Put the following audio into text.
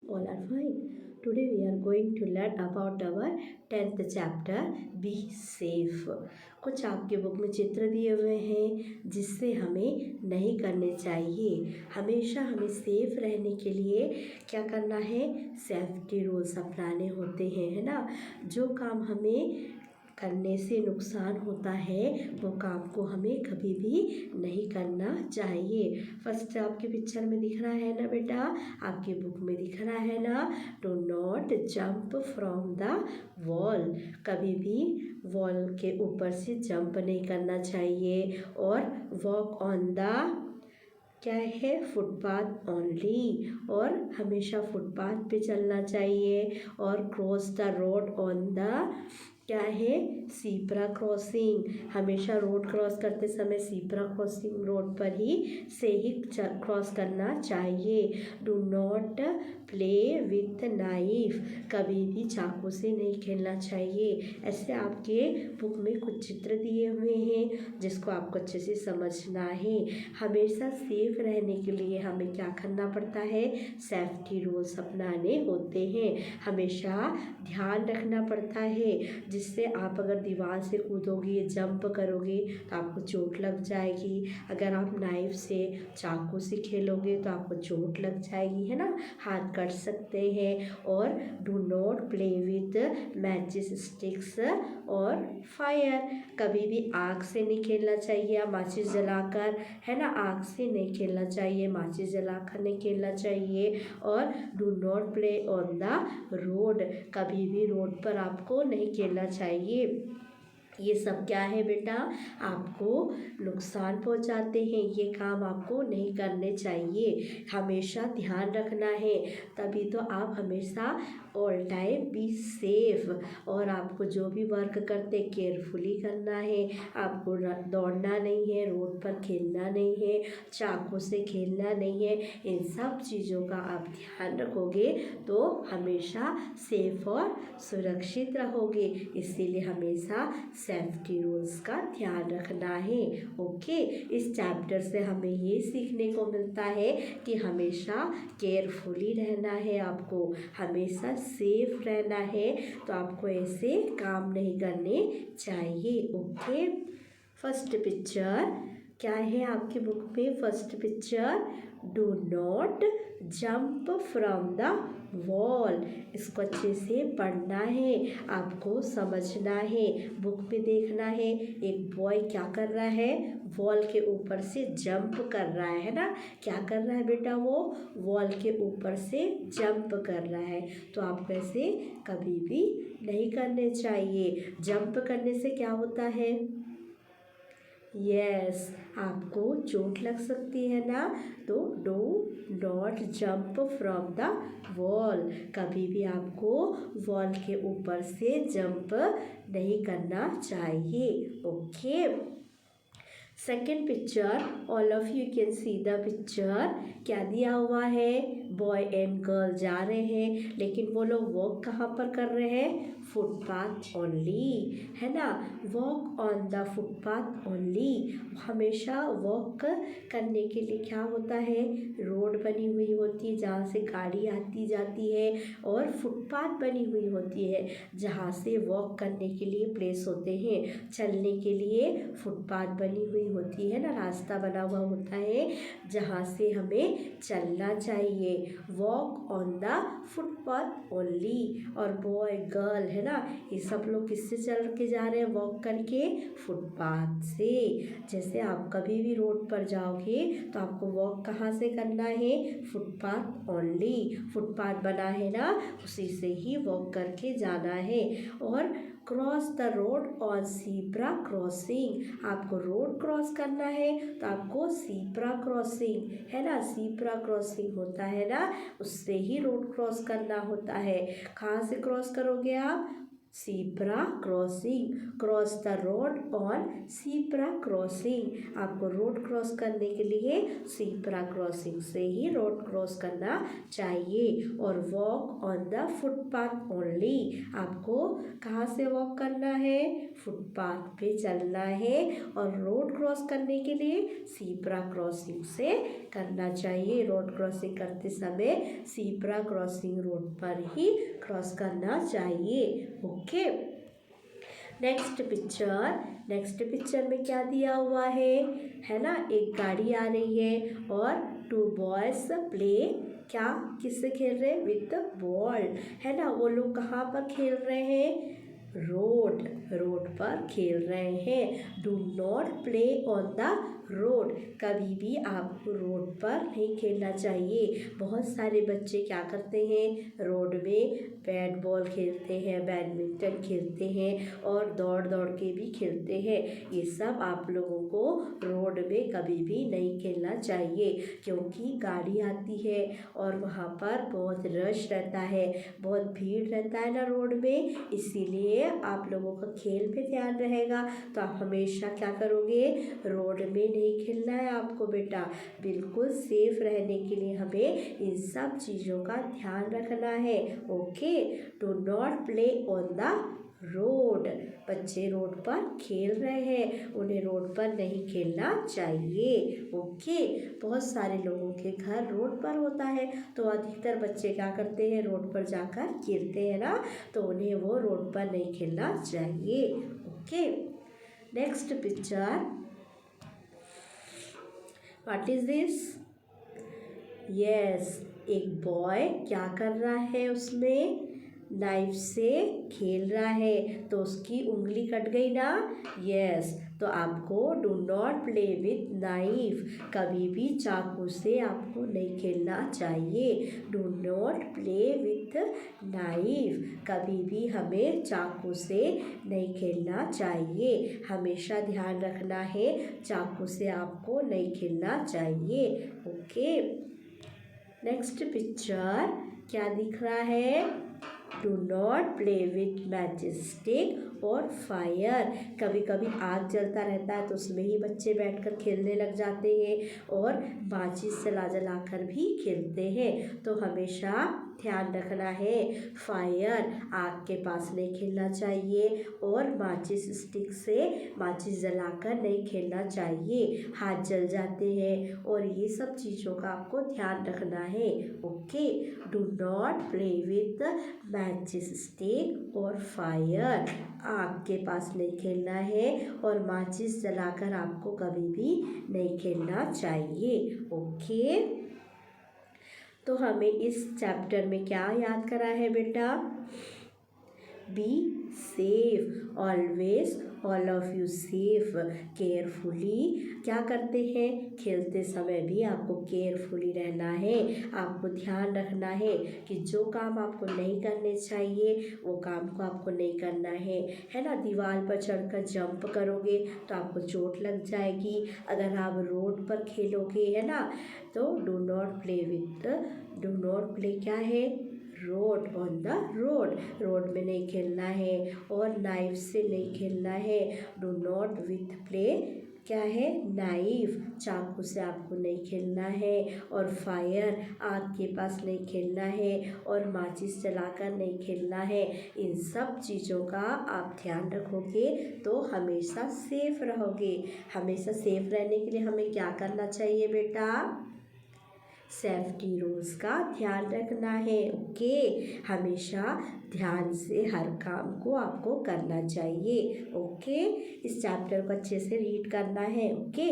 All are fine. Today we are going to learn about our 10th chapter, Be Safe. कुछ आपके book में चित्र दिए हुए हैं जिससे हमें नहीं करने चाहिए। हमेशा हमें सेफ रहने के लिए क्या करना है, सेफ्टी रूल्स अपनाने होते हैं, है ना। जो काम हमें करने से नुकसान होता है वो काम को हमें कभी भी नहीं करना चाहिए। फर्स्ट आपके पिक्चर में दिख रहा है ना बेटा, आपकी बुक में दिख रहा है ना, do not jump from the wall. कभी भी वॉल के ऊपर से जंप नहीं करना चाहिए। और वॉक ऑन द क्या है, फुटपाथ ओनली, और हमेशा फुटपाथ पे चलना चाहिए। और cross the road on the क्या है, सीब्रा क्रॉसिंग। हमेशा रोड क्रॉस करते समय सीब्रा क्रॉसिंग रोड पर ही से ही क्रॉस करना चाहिए। Do not play with knife. कभी भी चाकू से नहीं खेलना चाहिए। ऐसे आपके बुक में कुछ चित्र दिए हुए हैं जिसको आपको अच्छे से समझना है। हमेशा सेफ रहने के लिए हमें क्या करना पड़ता है, सेफ्टी रूल्स अपनाने होते हैं। हमेशा ध्यान रखना पड़ता है, जिससे आप अगर दीवार से कूदोगे, जंप करोगे तो आपको चोट लग जाएगी। अगर आप नाइफ से, चाकू से खेलोगे तो आपको चोट लग जाएगी, है ना, हाथ कट सकते हैं। और do not play with matches sticks और फायर। कभी भी आग से नहीं खेलना चाहिए, माचिस जलाकर, है ना, आग से नहीं खेलना चाहिए, माचिस जलाकर नहीं खेलना चाहिए। और do not play on the road. कभी भी रोड पर आपको नहीं खेलना चाहिए। ये सब क्या है बेटा, आपको नुकसान पहुंचाते हैं। ये काम आपको नहीं करने चाहिए। हमेशा ध्यान रखना है, तभी तो आप हमेशा ऑल टाइम बी सेफ। और आपको जो भी वर्क करते केयरफुली करना है। आपको दौड़ना नहीं है, रोड पर खेलना नहीं है, चाकू से खेलना नहीं है। इन सब चीज़ों का आप ध्यान रखोगे तो हमेशा सेफ और सुरक्षित रहोगे। इसीलिए हमेशा सेफ्टी रूल्स का ध्यान रखना है। ओके, इस चैप्टर से हमें ये सीखने को मिलता है कि हमेशा केयरफुली रहना है, आपको हमेशा सेफ रहना है। तो आपको ऐसे काम नहीं करने चाहिए। ओके, फर्स्ट पिक्चर क्या है आपकी बुक में, first picture, do not jump from the wall. इसको अच्छे से पढ़ना है, आपको समझना है, बुक में देखना है। एक बॉय क्या कर रहा है, वॉल के ऊपर से जंप कर रहा है ना। क्या कर रहा है बेटा, वो वॉल के ऊपर से जंप कर रहा है। तो आपको ऐसे कभी भी नहीं करने चाहिए। जंप करने से क्या होता है, यस, आपको चोट लग सकती है ना। तो do not jump from the wall. कभी भी आपको वॉल के ऊपर से जंप नहीं करना चाहिए। Okay, second picture, all of you can see the picture. क्या दिया हुआ है, बॉय एंड गर्ल जा रहे हैं, लेकिन वो लोग वॉक कहाँ पर कर रहे हैं, फुटपाथ ओनली, है ना। Walk on the footpath only. हमेशा वॉक करने के लिए क्या होता है, रोड बनी हुई होती है जहाँ से गाड़ी आती जाती है, और फुटपाथ बनी हुई होती है जहाँ से वॉक करने के लिए प्लेस होते हैं। चलने के लिए फुटपाथ बनी हुई होती है ना, रास्ता बना हुआ होता है जहाँ से हमें चलना चाहिए। Walk on the footpath only. और बॉय गर्ल, है ना, ये सब लोग किससे चल के जा रहे हैं, वॉक करके, फुटपाथ से। जैसे आप कभी भी रोड पर जाओगे तो आपको वॉक कहाँ से करना है, फुटपाथ ओनली। फुटपाथ बना है ना, उसी से ही वॉक करके जाना है। और cross the road on zebra crossing. आपको रोड क्रॉस करना है तो आपको सीब्रा क्रॉसिंग, है ना, सीब्रा क्रॉसिंग होता है ना, उससे ही रोड क्रॉस करना होता है। कहाँ से क्रॉस करोगे आप, zebra crossing, cross the road on zebra crossing। आपको रोड क्रॉस करने के लिए zebra crossing से ही रोड क्रॉस करना चाहिए। और walk on the footpath only, आपको कहाँ से वॉक करना है, फुटपाथ पे चलना है। और रोड क्रॉस करने के लिए zebra crossing से करना चाहिए। रोड क्रॉसिंग करते समय zebra crossing रोड पर ही क्रॉस करना चाहिए। ओके, नेक्स्ट पिक्चर में क्या दिया हुआ है ना, एक गाड़ी आ रही है और टू बॉयज प्ले, क्या किससे खेल रहे हैं, विद द बॉल, है ना। वो लोग कहाँ पर खेल रहे हैं, रोड पर खेल रहे हैं। Do not play on the road, कभी भी आपको रोड पर नहीं खेलना चाहिए। बहुत सारे बच्चे क्या करते हैं, रोड में बैट बॉल खेलते हैं, बैडमिंटन खेलते हैं और दौड़ के भी खेलते हैं। ये सब आप लोगों को रोड में कभी भी नहीं खेलना चाहिए, क्योंकि गाड़ी आती है और वहाँ पर बहुत रश रहता है, बहुत भीड़ रहता है ना रोड में। इसीलिए आप लोगों का खेल पे ध्यान रहेगा तो आप हमेशा क्या करोगे, रोड में नहीं खेलना है आपको बेटा। बिल्कुल सेफ रहने के लिए हमें इन सब चीज़ों का ध्यान रखना है। Okay, do not play on the road, बच्चे रोड पर खेल रहे हैं, उन्हें रोड पर नहीं खेलना चाहिए। ओके, बहुत सारे लोगों के घर रोड पर होता है तो अधिकतर बच्चे क्या करते हैं, रोड पर जाकर खेलते हैं ना, तो उन्हें वो रोड पर नहीं खेलना चाहिए। Okay, next picture, what is this, yes, एक बॉय क्या कर रहा है, उसमें नाइफ से खेल रहा है तो उसकी उंगली कट गई ना, यस। तो आपको do not play with knife, कभी भी चाकू से आपको नहीं खेलना चाहिए। Do not play with knife, कभी भी हमें चाकू से नहीं खेलना चाहिए। हमेशा ध्यान रखना है, चाकू से आपको नहीं खेलना चाहिए। ओके, नेक्स्ट पिक्चर क्या दिख रहा है, do not play with matching stick और फायर, कभी कभी आग जलता रहता है तो उसमें ही बच्चे बैठकर खेलने लग जाते हैं और माचिस जला कर भी खेलते हैं। तो हमेशा ध्यान रखना है, फायर आग के पास नहीं खेलना चाहिए और माचिस स्टिक से माचिस जलाकर नहीं खेलना चाहिए, हाथ जल जाते हैं और ये सब चीज़ों का आपको ध्यान रखना है। Okay, do not play with matches stick और फायर, आग के पास नहीं खेलना है और माचिस जलाकर आपको कभी भी नहीं खेलना चाहिए। ओके, तो हमें इस चैप्टर में क्या याद करा है बेटा, be safe, always all of you safe, carefully, क्या करते हैं, खेलते समय भी आपको केयरफुली रहना है। आपको ध्यान रखना है कि जो काम आपको नहीं करने चाहिए वो काम को आपको नहीं करना है ना। दीवार पर चढ़कर जंप करोगे तो आपको चोट लग जाएगी। अगर आप रोड पर खेलोगे, है ना, तो डू नॉट प्ले क्या है, रोड ऑन द रोड में नहीं खेलना है और नाइफ से नहीं खेलना है। डू नॉट विथ प्ले क्या है, नाइफ, चाकू से आपको नहीं खेलना है और फायर, आग के पास नहीं खेलना है और माचिस जलाकर नहीं खेलना है। इन सब चीज़ों का आप ध्यान रखोगे तो हमेशा सेफ रहोगे। हमेशा सेफ रहने के लिए हमें क्या करना चाहिए बेटा, सेफ्टी रूल्स का ध्यान रखना है। ओके, हमेशा ध्यान से हर काम को आपको करना चाहिए। ओके, इस चैप्टर को अच्छे से रीड करना है। ओके।